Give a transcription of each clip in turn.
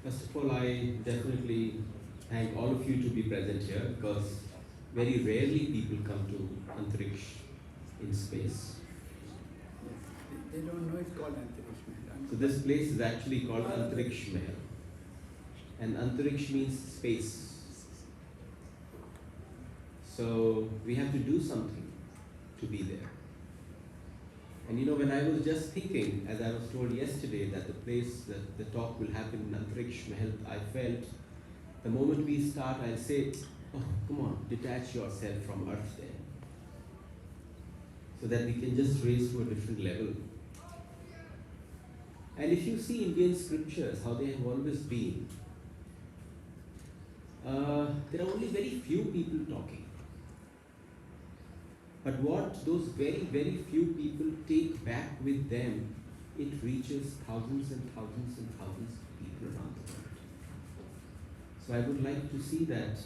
First of all, I definitely thank all of you to be present here, because very rarely people come to Antariksh in space. They don't know it's called Antariksh Mahal. So this place is actually called Antariksh Mahal. And Antariksh means space. So we have to do something to be there. And you know, when I was just thinking, as I was told yesterday, that the place, that the talk will happen in Antariksh Mahal, I felt the moment we start, I'll say, oh, come on, detach yourself from Earth there, so that we can just raise to a different level. And if you see Indian scriptures, how they have always been, there are only very few people talking. But what those very, very few people take back with them, it reaches thousands and thousands and thousands of people around the world. So I would like to see that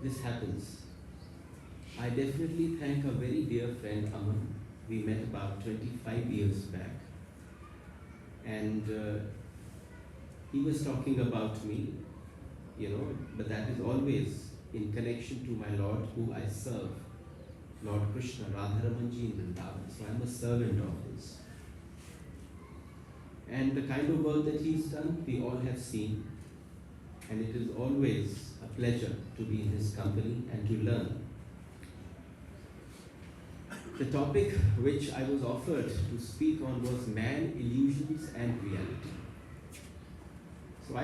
this happens. I definitely thank a very dear friend, Aman. We met about 25 years back. And he was talking about me, you know, but that is always in connection to my Lord who I serve, Lord Krishna, Radharamanji in Vrindavan. So I'm a servant of his. And the kind of work that he's done, we all have seen. And it is always a pleasure to be in his company and to learn. The topic which I was offered to speak on was man, illusions and reality. So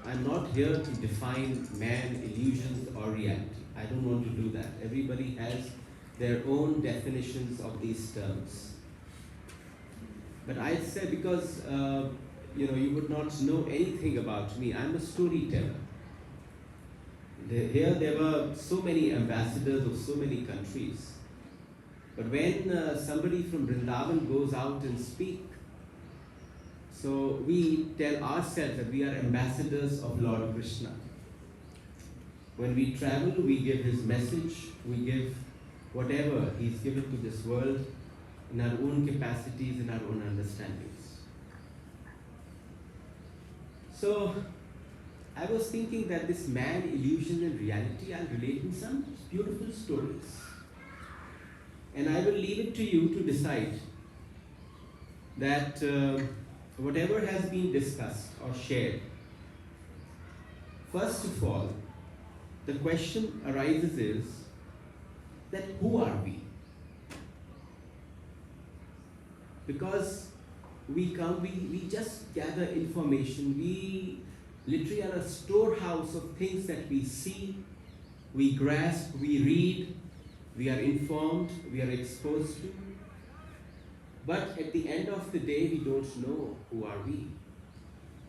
I'm not here to define man, illusions or reality. I don't want to do that. Everybody has their own definitions of these terms. But I say, because you would not know anything about me. I'm a storyteller. Here there were so many ambassadors of so many countries. But when somebody from Vrindavan goes out and speaks, so we tell ourselves that we are ambassadors of Lord Krishna. When we travel, we give his message, we give whatever he's given to this world in our own capacities, in our own understandings. So I was thinking that this man, illusion and reality, I'll relate in some beautiful stories. And I will leave it to you to decide that whatever has been discussed or shared, first of all, the question arises is that who are we? Because we just gather information. We literally are a storehouse of things that we see, we grasp, we read, we are informed, we are exposed to. But at the end of the day, we don't know who are we.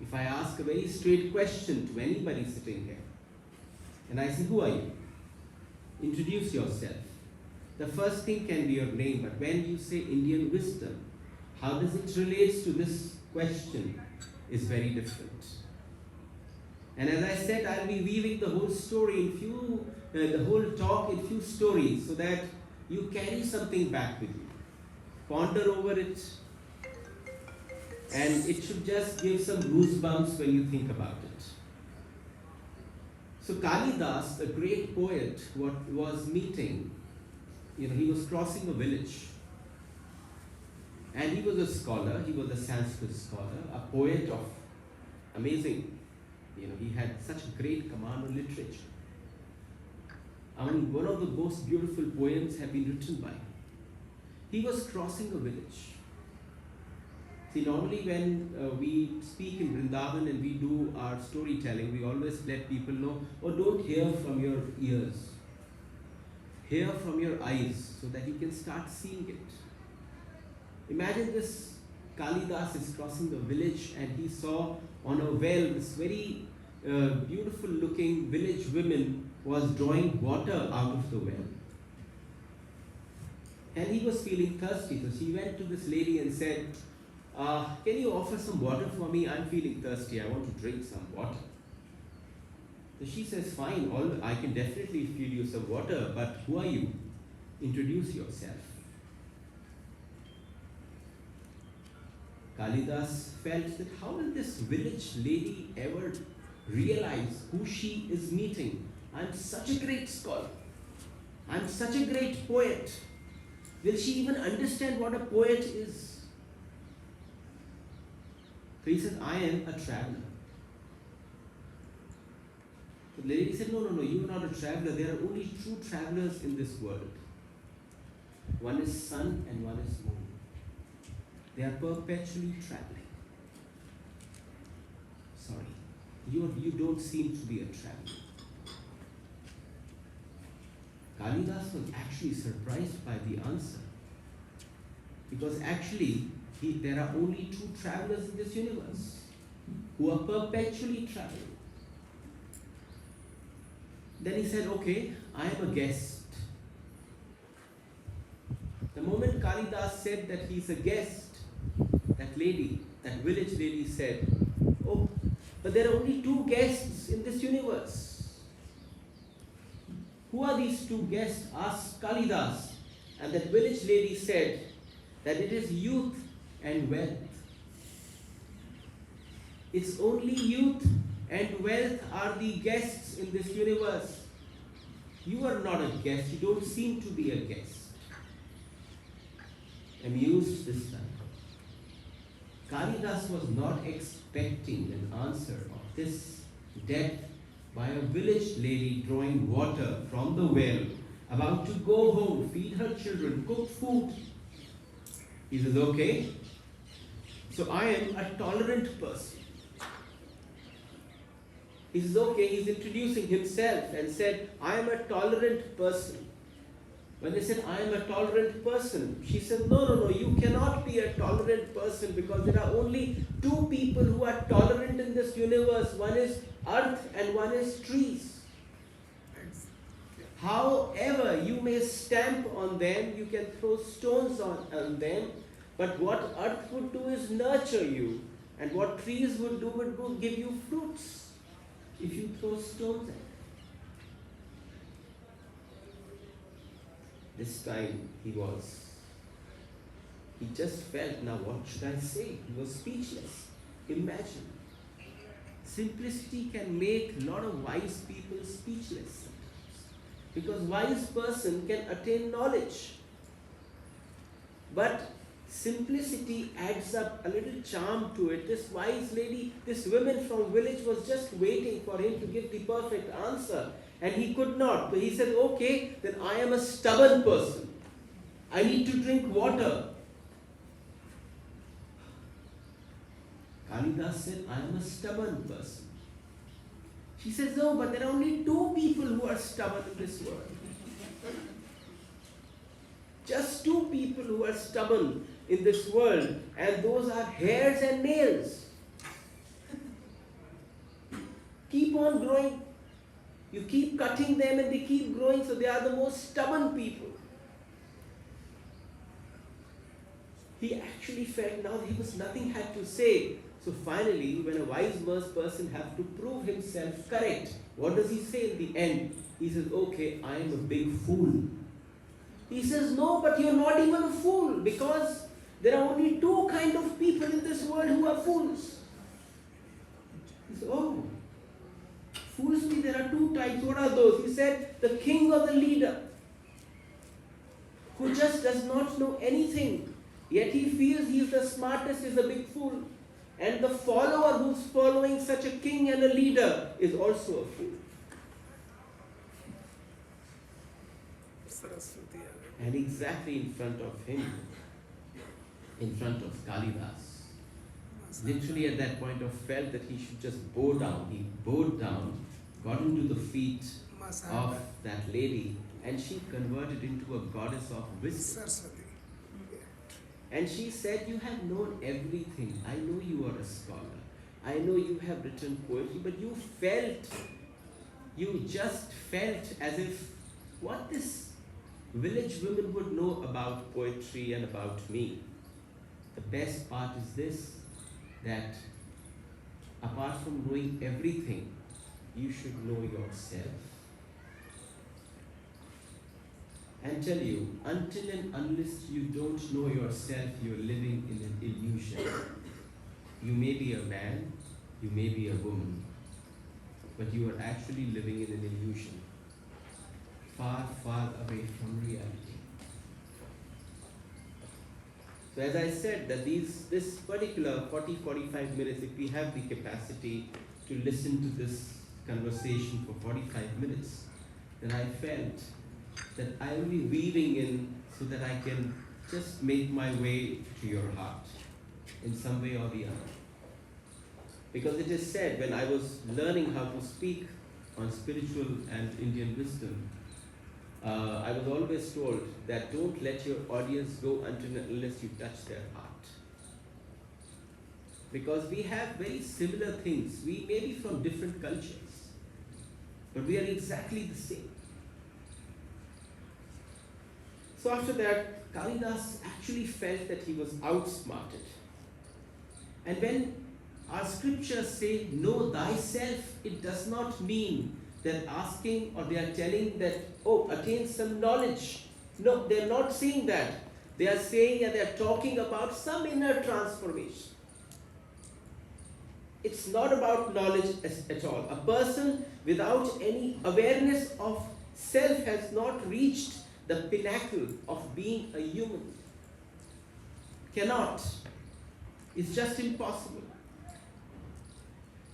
If I ask a very straight question to anybody sitting here, and I say, who are you? Introduce yourself. The first thing can be your name, but when you say Indian wisdom, how does it relate to this question is very different. And as I said, I'll be weaving the whole story the whole talk in few stories, so that you carry something back with you. Ponder over it, and it should just give some goosebumps when you think about it. So Kalidas, the great poet, was meeting, he was crossing a village. And he was a scholar, he was a Sanskrit scholar, a poet of amazing, he had such a great command of literature. One of the most beautiful poems have been written by him. He was crossing a village. See, normally when we speak in Vrindavan and we do our storytelling, we always let people know, don't hear from your ears. Hear from your eyes, so that you can start seeing it. Imagine this, Kalidas is crossing the village and he saw on a well, this very beautiful looking village woman was drawing water out of the well. And he was feeling thirsty, so she went to this lady and said, can you offer some water for me? I'm feeling thirsty, I want to drink some water. So she says, fine, I can definitely feed you some water, but who are you? Introduce yourself. Kalidas felt that how will this village lady ever realize who she is meeting? I'm such a great scholar. I'm such a great poet. Will she even understand what a poet is? So he said, I am a traveler. The lady said, no, you are not a traveler. There are only two travelers in this world. One is sun and one is moon. They are perpetually traveling. Sorry, you don't seem to be a traveler. Kalidas was actually surprised by the answer. Because actually, there are only two travelers in this universe who are perpetually traveling. Then he said, okay, I am a guest. The moment Kalidas said that he's a guest, that village lady said, oh, but there are only two guests in this universe. Who are these two guests? Asked Kalidas. And that village lady said that it is youth and wealth. It's only youth and wealth are the guests in this universe. You are not a guest. You don't seem to be a guest. Amused this time. Kalidas was not expecting an answer of this depth by a village lady drawing water from the well, about to go home, feed her children, cook food. He says, okay, so I am a tolerant person. He says, okay, he's introducing himself and said, I am a tolerant person. When they said, I am a tolerant person, she said, no, you cannot be a tolerant person because there are only two people who are tolerant in this universe. One is earth and one is trees. However, you may stamp on them, you can throw stones on them, but what earth would do is nurture you, and what trees would do would give you fruits if you throw stones at them. This time he just felt, now what should I say? He was speechless. Imagine. Simplicity can make a lot of wise people speechless sometimes. Because wise person can attain knowledge. But simplicity adds up a little charm to it. This wise lady, this woman from village was just waiting for him to give the perfect answer. And he could not. But he said, okay, then I am a stubborn person. I need to drink water. Kalidas said, I am a stubborn person. She says, no, but there are only two people who are stubborn in this world. Just two people who are stubborn in this world, and those are hairs and nails. Keep on growing. You keep cutting them and they keep growing, so they are the most stubborn people. He actually felt now he was nothing had to say. So finally, when a wise person has to prove himself correct, what does he say in the end? He says, okay, I am a big fool. He says, no, but you're not even a fool, because there are only two kind of people in this world who are fools. He says, oh, fools mean there are two types. What are those? He said, the king or the leader, who just does not know anything, yet he feels he is the smartest, is a big fool. And the follower who's following such a king and a leader is also a fool. And exactly in front of him, in front of Kalidas, literally at that point of felt that he should just bow down. He bowed down, got into the feet of that lady, and she converted into a goddess of wisdom. And she said, you have known everything. I know you are a scholar. I know you have written poetry, but you just felt as if what this village woman would know about poetry and about me. The best part is this, that apart from knowing everything, you should know yourself. and tell you, until and unless you don't know yourself, you're living in an illusion. You may be a man, you may be a woman, but you are actually living in an illusion, far, far away from reality. So as I said, that this particular 40-45 minutes, if we have the capacity to listen to this conversation for 45 minutes, then I felt that I will be weaving in so that I can just make my way to your heart in some way or the other. Because it is said, when I was learning how to speak on spiritual and Indian wisdom, I was always told that don't let your audience go until unless you touch their heart. Because we have very similar things. We may be from different cultures, but we are exactly the same. So after that, Kalidas actually felt that he was outsmarted. And when our scriptures say, know thyself, it does not mean they're asking or they are telling that, oh, attain some knowledge. No, they're not saying that. They are saying that they're talking about some inner transformation. It's not about knowledge at all. A person without any awareness of self has not reached the pinnacle of being a human. Cannot. It's just impossible.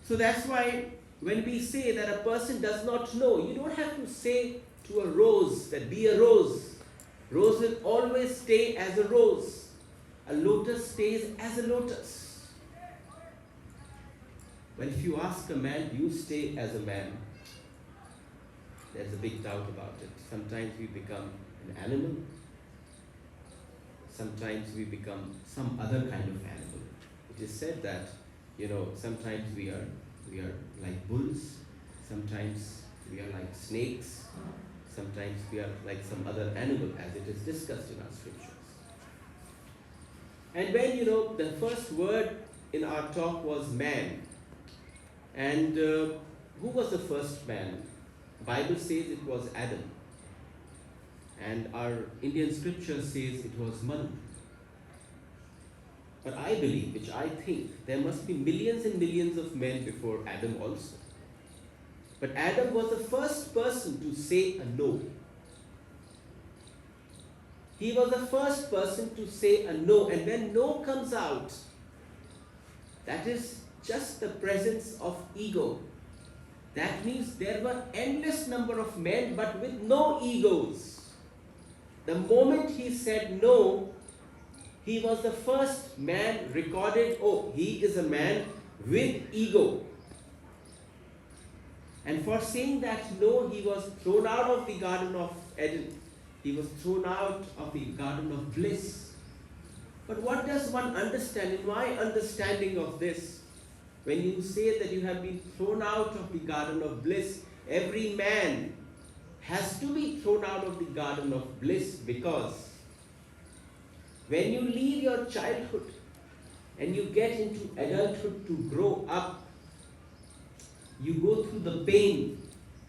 So that's why when we say that a person does not know, you don't have to say to a rose that be a rose. Rose will always stay as a rose. A lotus stays as a lotus. But if you ask a man, do you stay as a man? There's a big doubt about it. Sometimes we become an animal. Sometimes we become some other kind of animal. It is said that, sometimes we are like bulls, sometimes we are like snakes, sometimes we are like some other animal, as it is discussed in our scriptures. And when, the first word in our talk was man, and who was the first man? Bible says it was Adam, and our Indian scripture says it was Manu. But I believe, which I think, there must be millions and millions of men before Adam also. But Adam was the first person to say a no. He was the first person to say a no. And when no comes out, that is just the presence of ego. That means there were endless number of men, but with no egos. The moment he said no, he was the first man recorded, oh, he is a man with ego. And for saying that no, he was thrown out of the Garden of Eden. He was thrown out of the Garden of Bliss. But what does one understand? In my understanding of this, when you say that you have been thrown out of the Garden of Bliss, every man has to be thrown out of the Garden of Bliss, because when you leave your childhood and you get into adulthood to grow up, you go through the pain,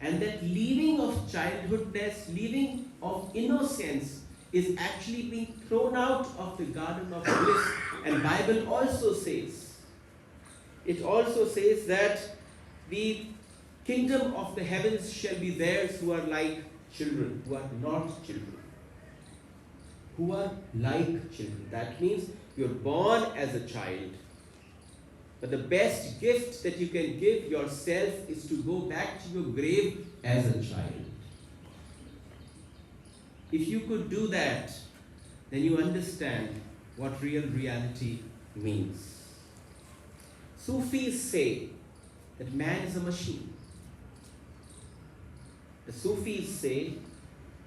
and that leaving of childhoodness, leaving of innocence is actually being thrown out of the Garden of Bliss. And Bible also says, it also says that the kingdom of the heavens shall be theirs who are like children, who are not children. Who are like children. That means you're born as a child. But the best gift that you can give yourself is to go back to your grave as a child. If you could do that, then you understand what real reality means. Sufis say that man is a machine. The Sufis say,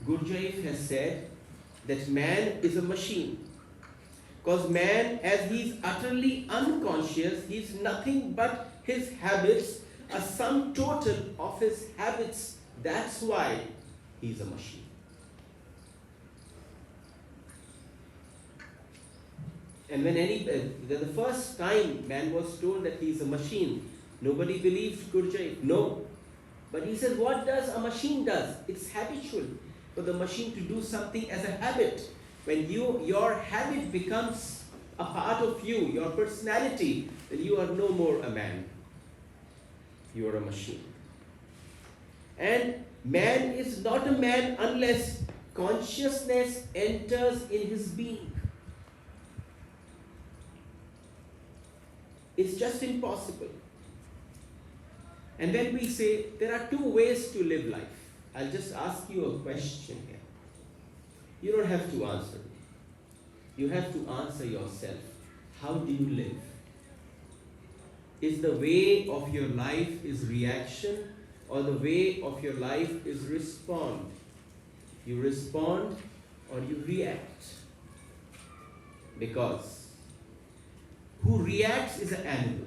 Gurdjieff has said, that man is a machine. Because man, as he is utterly unconscious, he is nothing but his habits, a sum total of his habits. That's why he is a machine. And when the first time man was told that he is a machine, nobody believed Gurdjieff. No. But he said, what does a machine does? It's habitual. for the machine to do something as a habit. When your habit becomes a part of you, your personality, then you are no more a man. You are a machine. And man is not a man unless consciousness enters in his being. It's just impossible. And then we say there are two ways to live life. I'll just ask you a question here. You don't have to answer me. You have to answer yourself. How do you live? Is the way of your life is reaction, or the way of your life is respond? You respond or you react. Because who reacts is an animal.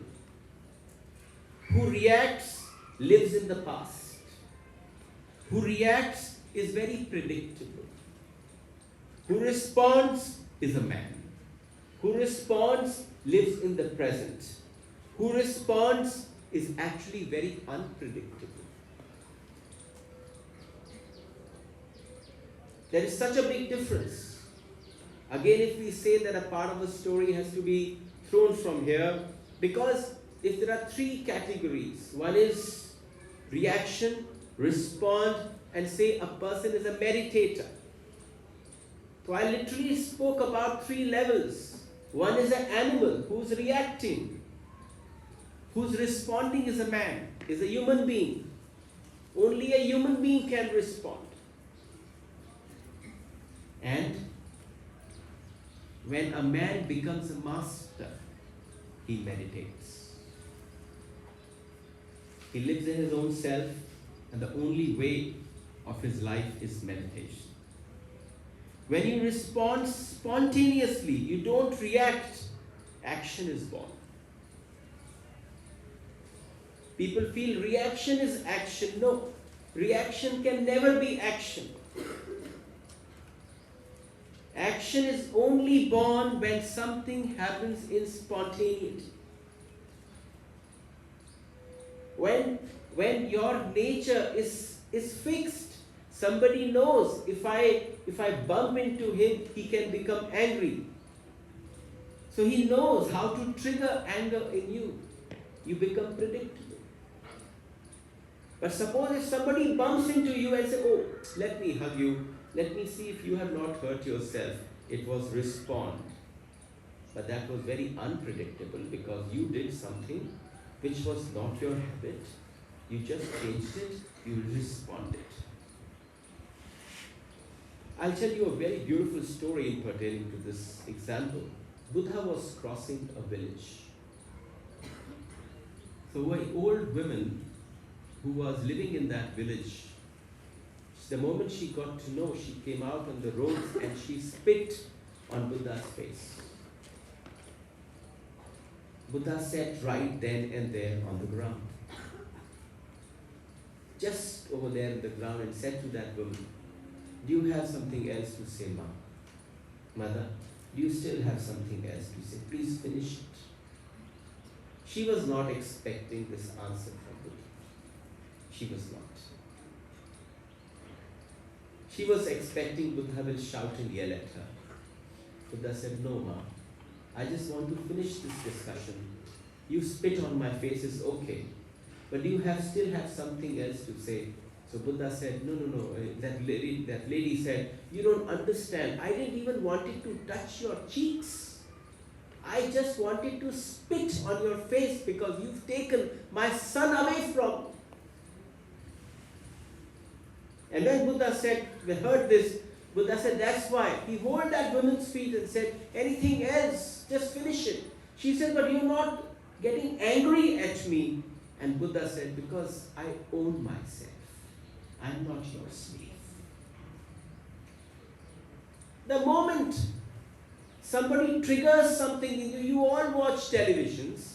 Who reacts lives in the past. Who reacts is very predictable. Who responds is a man. Who responds lives in the present. Who responds is actually very unpredictable. There is such a big difference. Again, if we say that a part of the story has to be thrown from here, because if there are three categories, one is reaction, respond, and say a person is a meditator. So I literally spoke about three levels. One is an animal who's reacting. Who's responding is a man, is a human being. Only a human being can respond. And when a man becomes a master, he meditates. He lives in his own self, and the only way of his life is meditation. When you respond spontaneously, you don't react, action is born. People feel reaction is action. No, reaction can never be action. Action is only born when something happens in spontaneity. When your nature is fixed, somebody knows if I bump into him, he can become angry. So he knows how to trigger anger in you. You become predictable. But suppose if somebody bumps into you and says, oh, let me hug you, let me see if you have not hurt yourself. It was respond. But that was very unpredictable because you did something which was not your habit. You just changed it, you responded. I'll tell you a very beautiful story pertaining to this example. Buddha was crossing a village. So an old woman who was living in that village, the moment she got to know, she came out on the roads and she spit on Buddha's face. Buddha sat right then and there on the ground. Just over there on the ground, and said to that woman, do you have something else to say, Ma? Mother, do you still have something else to say? Please finish it. She was not expecting this answer from Buddha. She was not. She was expecting Buddha will shout and yell at her. Buddha said, no, Ma. I just want to finish this discussion. You spit on my face is okay. But do you still have something else to say? So Buddha said, no. That lady said, you don't understand. I didn't even wanted to touch your cheeks. I just wanted to spit on your face because you've taken my son away from me. And when Buddha heard this, Buddha said, that's why. He held that woman's feet and said, anything else, just finish it. She said, but you're not getting angry at me. And Buddha said, because I own myself. I'm not your slave. The moment somebody triggers something in you, you all watch televisions,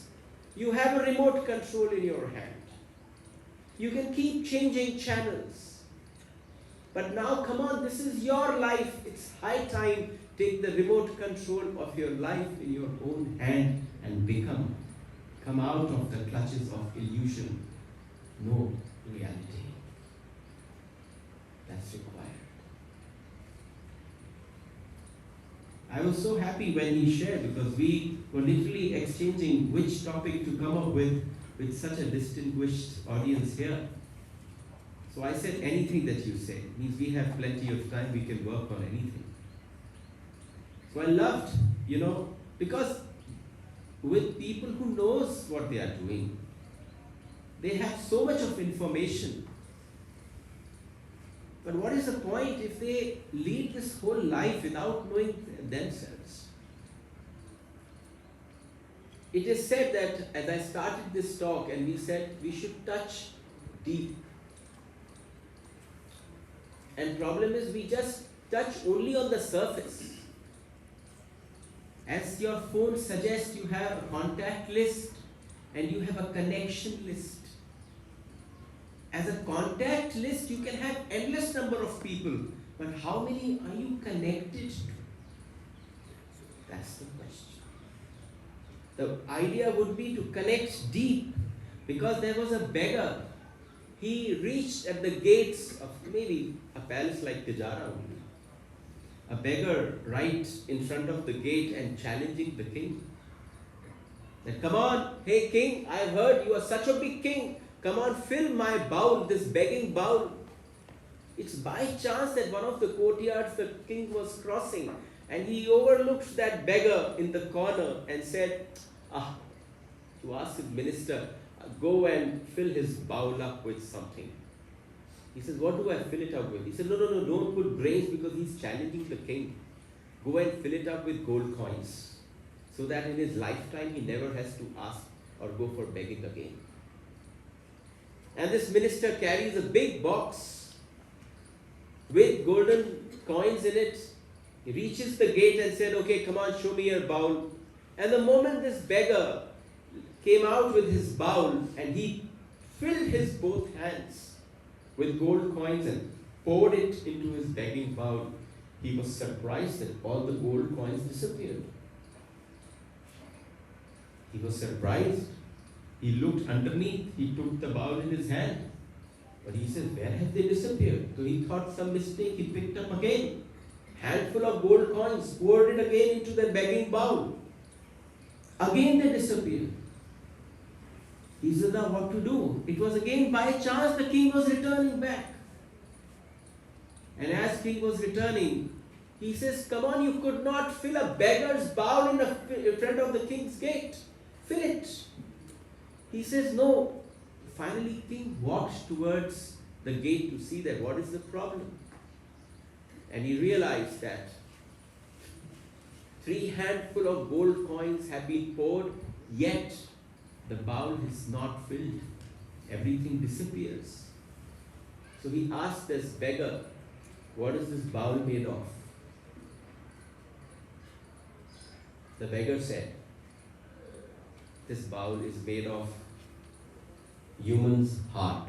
you have a remote control in your hand. You can keep changing channels. But now, come on, this is your life. It's high time take the remote control of your life in your own hand and come out of the clutches of illusion. No reality. That's required. I was so happy when he shared, because we were literally exchanging which topic to come up with such a distinguished audience here. So I said, anything that you say. Means we have plenty of time, we can work on anything. So I loved, because with people who knows what they are doing, they have so much of information. But what is the point if they lead this whole life without knowing themselves? It is said that, as I started this talk, and we said we should touch deep. And problem is we just touch only on the surface. As your phone suggests, you have a contact list and you have a connection list. As a contact list, you can have endless number of people, but how many are you connected to? That's the question. The idea would be to connect deep, because there was a beggar. He reached at the gates of maybe a palace like Tijara only. A beggar right in front of the gate and challenging the king. That, come on, hey king, I've heard you are such a big king. Come on, fill my bowl, this begging bowl. It's by chance that one of the courtyards the king was crossing, and he overlooked that beggar in the corner and said, to ask his minister, go and fill his bowl up with something. He says, what do I fill it up with? He said, no, don't put grains, because he's challenging the king. Go and fill it up with gold coins, so that in his lifetime he never has to ask or go for begging again. And this minister carries a big box with golden coins in it. He reaches the gate and said, okay, come on, show me your bowl. And the moment this beggar came out with his bowl, and he filled his both hands with gold coins and poured it into his begging bowl, he was surprised that all the gold coins disappeared. He was surprised. He looked underneath, he took the bowl in his hand. But he said, where have they disappeared? So he thought some mistake, he picked up again. Handful of gold coins, poured it again into the begging bowl. Again they disappeared. He said, now what to do? It was again by chance the king was returning back. And as king was returning, he says, come on, you could not fill a beggar's bowl in front of the king's gate. Fill it. He says, no. Finally, king walks towards the gate to see that what is the problem. And he realized that 3 handful of gold coins have been poured, yet the bowl is not filled. Everything disappears. So he asked this beggar, what is this bowl made of? The beggar said, this bowl is made of human's heart.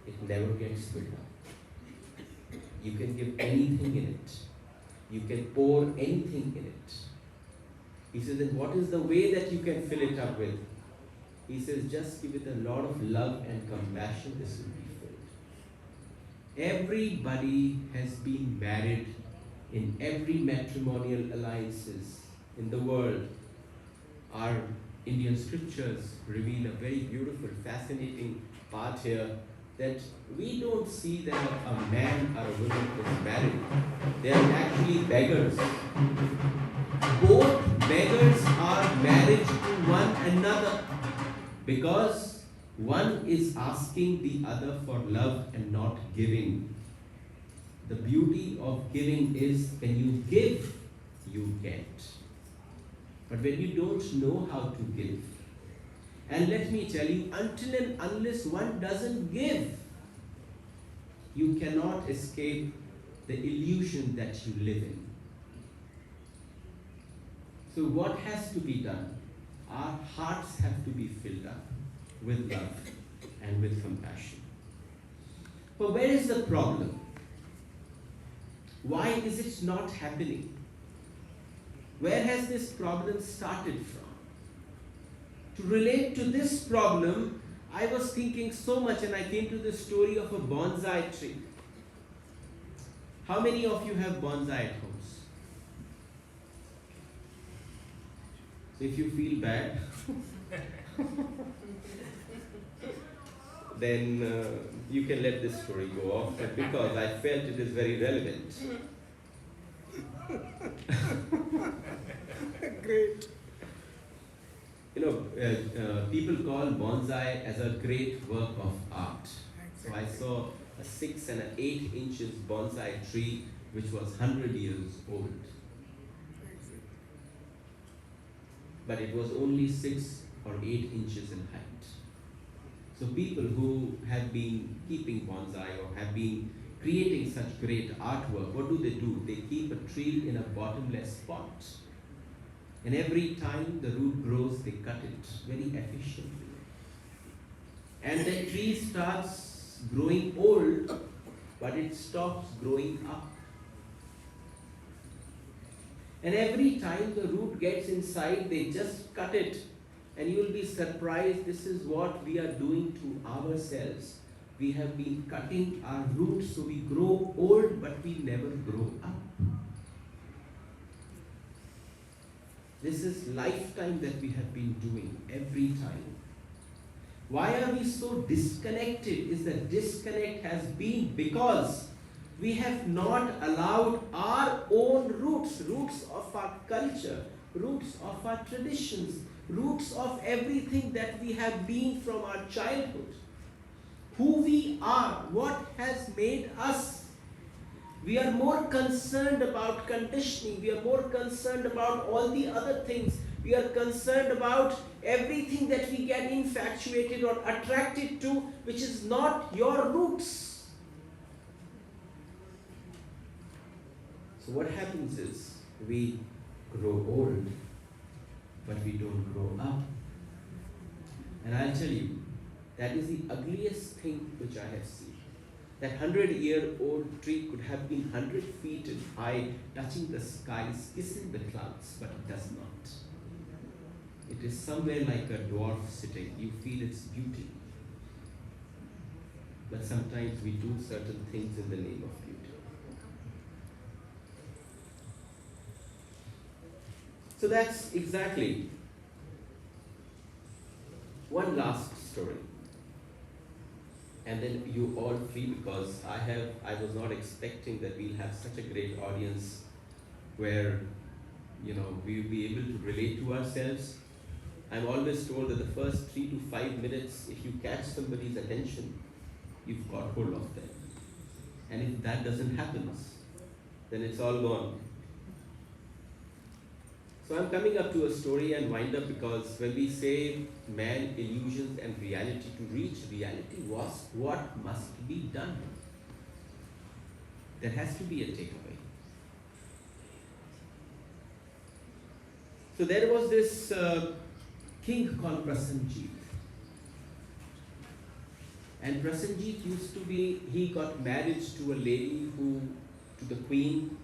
It never gets filled up. You can give anything in it. You can pour anything in it. He says, then what is the way that you can fill it up with? He says, just give it a lot of love and compassion, this will be filled. Everybody has been married in every matrimonial alliances in the world. Our Indian scriptures reveal a very beautiful, fascinating part here, that we don't see that a man or a woman is married. They are actually beggars. Both beggars are married to one another, because one is asking the other for love and not giving. The beauty of giving is when you give, you get. But when you don't know how to give, and let me tell you, until and unless one doesn't give, you cannot escape the illusion that you live in. So what has to be done? Our hearts have to be filled up with love and with compassion. But where is the problem? Why is it not happening? Where has this problem started from? To relate to this problem, I was thinking so much, and I came to the story of a bonsai tree. How many of you have bonsai at homes? So if you feel bad, then you can let this story go off, but because I felt it is very relevant. Great. People call bonsai as a great work of art. So I saw a 6 and an 8 inches bonsai tree which was 100 years old. But it was only 6 or 8 inches in height. So people who have been keeping bonsai or have been creating such great artwork, what do? They keep a tree in a bottomless pot. And every time the root grows, they cut it very efficiently. And the tree starts growing old, but it stops growing up. And every time the root gets inside, they just cut it. And you will be surprised, this is what we are doing to ourselves. We have been cutting our roots so we grow old, but we never grow up. This is lifetime that we have been doing every time. Why are we so disconnected? Is the disconnect has been because we have not allowed our own roots of our culture, roots of our traditions, roots of everything that we have been from our childhood. Who we are, what has made us. We are more concerned about conditioning. We are more concerned about all the other things. We are concerned about everything that we get infatuated or attracted to, which is not your roots. So what happens is, we grow old, but we don't grow up. And I'll tell you, that is the ugliest thing which I have seen. That 100-year-old tree could have been 100 feet in high, touching the skies, kissing the clouds, but it does not. It is somewhere like a dwarf sitting. You feel its beauty. But sometimes we do certain things in the name of beauty. So that's exactly one last story. And then you all free, because I was not expecting that we'll have such a great audience where we'll be able to relate to ourselves. I'm always told that the first 3 to 5 minutes, if you catch somebody's attention, you've got hold of them. And if that doesn't happen, then it's all gone. So I'm coming up to a story and wind up, because when we say man, illusions and reality, to reach reality, what must be done? There has to be a takeaway. So there was this king called Prasenjit. And Prasenjit he got married to a lady to the queen,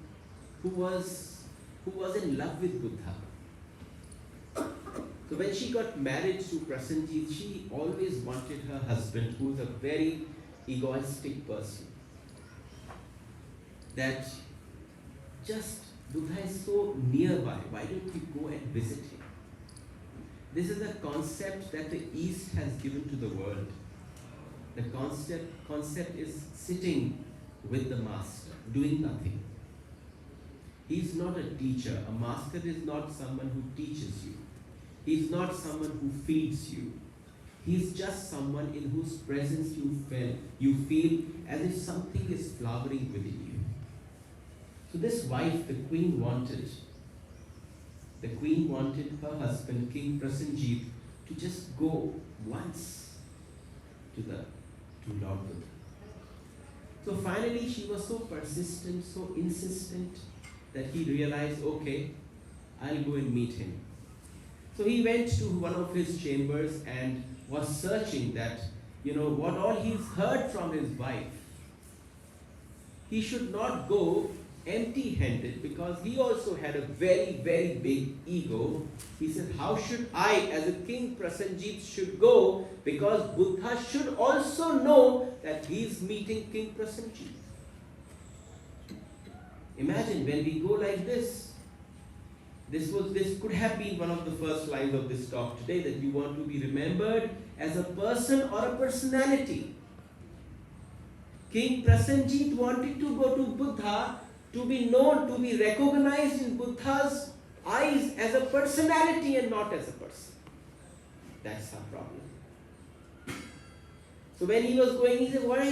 who was in love with Buddha. So when she got married to Prasenjit, she always wanted her husband, who is a very egoistic person, that just Buddha is so nearby, why don't we go and visit him? This is a concept that the East has given to the world. The concept is sitting with the master, doing nothing. He's not a teacher. A master is not someone who teaches you. He's not someone who feeds you. He's just someone in whose presence you feel as if something is flowering within you. So this wife, the queen wanted her husband, King Prasenjit, to just go once to Lord Buddha. So finally she was so persistent, so insistent, that he realized, okay, I'll go and meet him. So he went to one of his chambers and was searching that, what all he's heard from his wife. He should not go empty-handed, because he also had a very, very big ego. He said, how should I, as a king, Prasenjit, should go, because Buddha should also know that he's meeting King Prasenjit. Imagine when we go like this, This could have been one of the first lines of this talk today, that you want to be remembered as a person or a personality. King Prasenjit wanted to go to Buddha to be known, to be recognized in Buddha's eyes as a personality and not as a person. That's our problem. So when he was going, he said, what are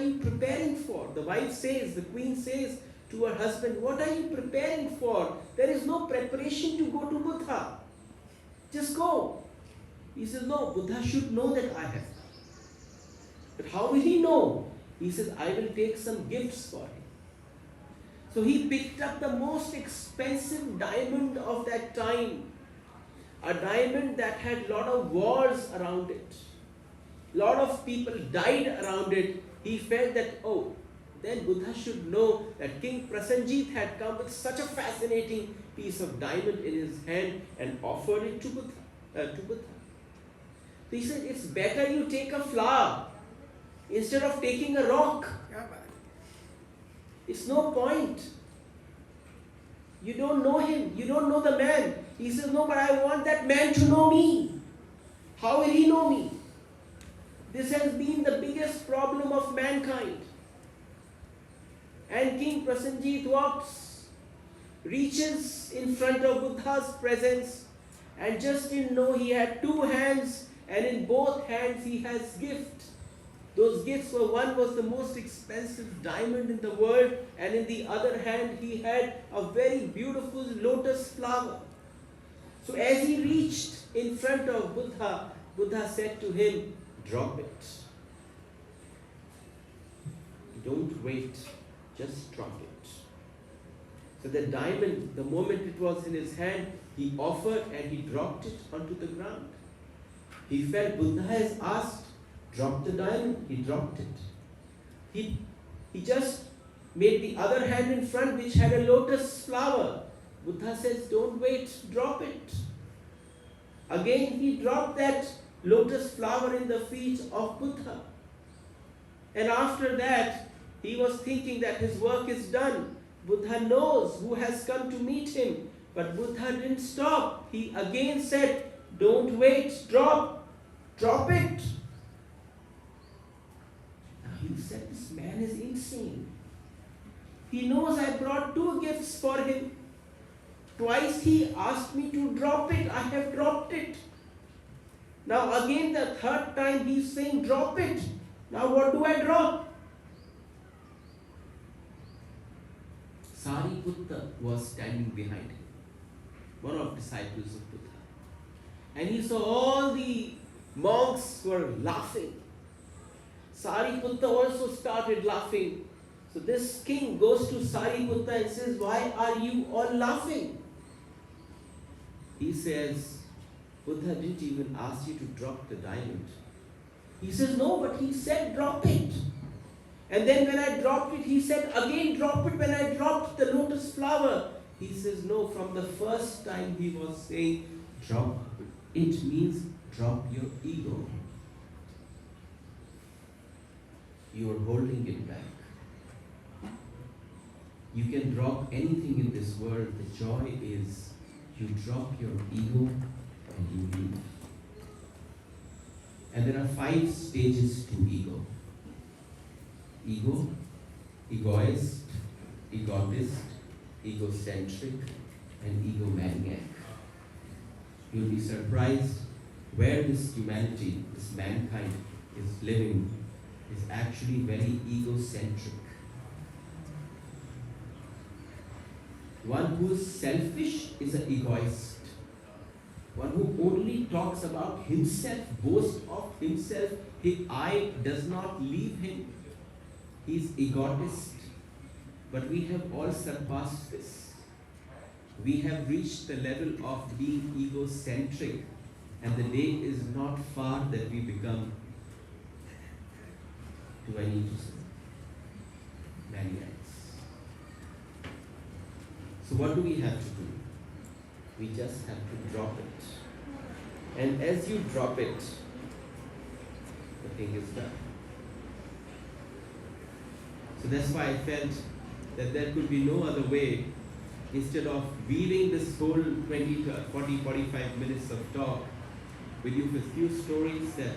you preparing for? The wife says, the queen says to her husband, what are you preparing for? There is no preparation to go to Buddha. Just go. He says, no, Buddha should know that I have come. But how will he know? He says, I will take some gifts for him. So he picked up the most expensive diamond of that time. A diamond that had a lot of wars around it. A lot of people died around it. He felt that, oh, then Buddha should know that King Prasenjit had come with such a fascinating piece of diamond in his hand and offered it to Buddha. So he said, it's better you take a flower instead of taking a rock. It's no point. You don't know him. You don't know the man. He says, no, but I want that man to know me. How will he know me? This has been the biggest problem of mankind. And King Prasenjit walks, reaches in front of Buddha's presence, and just didn't know he had two hands, and in both hands he has gift. Those gifts were, one was the most expensive diamond in the world, and in the other hand he had a very beautiful lotus flower. So as he reached in front of Buddha, Buddha said to him, drop it. Don't wait, just drop it. So the diamond, the moment it was in his hand, he offered and he dropped it onto the ground. He felt Buddha has asked, drop the diamond, he dropped it. He just made the other hand in front which had a lotus flower. Buddha says, don't wait, drop it. Again he dropped that lotus flower in the feet of Buddha. And after that, he was thinking that his work is done. Buddha knows who has come to meet him. But Buddha didn't stop. He again said, don't wait, drop it. Now he said, this man is insane. He knows I brought two gifts for him. Twice he asked me to drop it. I have dropped it. Now again the third time he's saying, drop it. Now what do I drop? Sariputta was standing behind him, one of the disciples of Buddha. And he saw all the monks were laughing. Sariputta also started laughing. So this king goes to Sariputta and says, why are you all laughing? He says, Buddha didn't even ask you to drop the diamond. He says, no, but he said drop it. And then when I dropped it, he said, again drop it when I dropped the lotus flower. He says, no, from the first time he was saying, drop it means drop your ego. You are holding it back. You can drop anything in this world. The joy is you drop your ego and you leave. And there are 5 stages to ego. Ego, egoist, egotist, egocentric, and egomaniac. You'll be surprised where this humanity, this mankind is living is actually very egocentric. One who is selfish is an egoist. One who only talks about himself, boasts of himself, his I does not leave him. He is egotist. But we have all surpassed this. We have reached the level of being egocentric, and the day is not far that we become, do I need to say, maniacs. So what do we have to do? We just have to drop it. And as you drop it, the thing is done. So that's why I felt that there could be no other way instead of weaving this whole 20 to 40, 45 minutes of talk with you with few stories that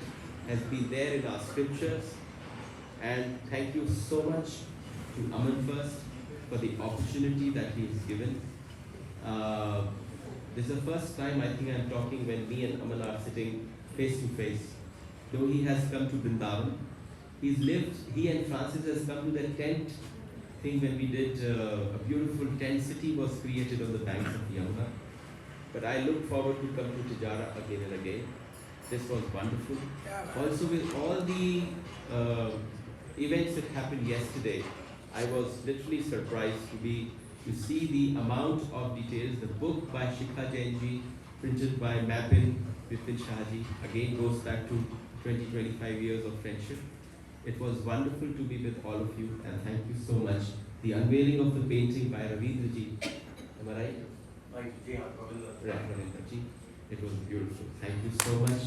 has been there in our scriptures. And thank you so much to Aman first for the opportunity that he has given. This is the first time I think I'm talking when me and Aman are sitting face to face. Though he has come to Vrindavan, he and Francis has come to the tent thing when we did a beautiful tent city was created on the banks of Yamuna. But I look forward to come to Tijara again and again. This was wonderful. Also with all the events that happened yesterday, I was literally surprised to see the amount of details. The book by Shikha Jainji, printed by Mapin Vipin Shahji, again goes back to 20-25 years of friendship. It was wonderful to be with all of you, and thank you so much. The unveiling of the painting by Ravindra ji, am I right? Right, Ravindra ji. It was beautiful. Thank you so much.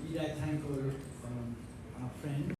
Need I thank our friend.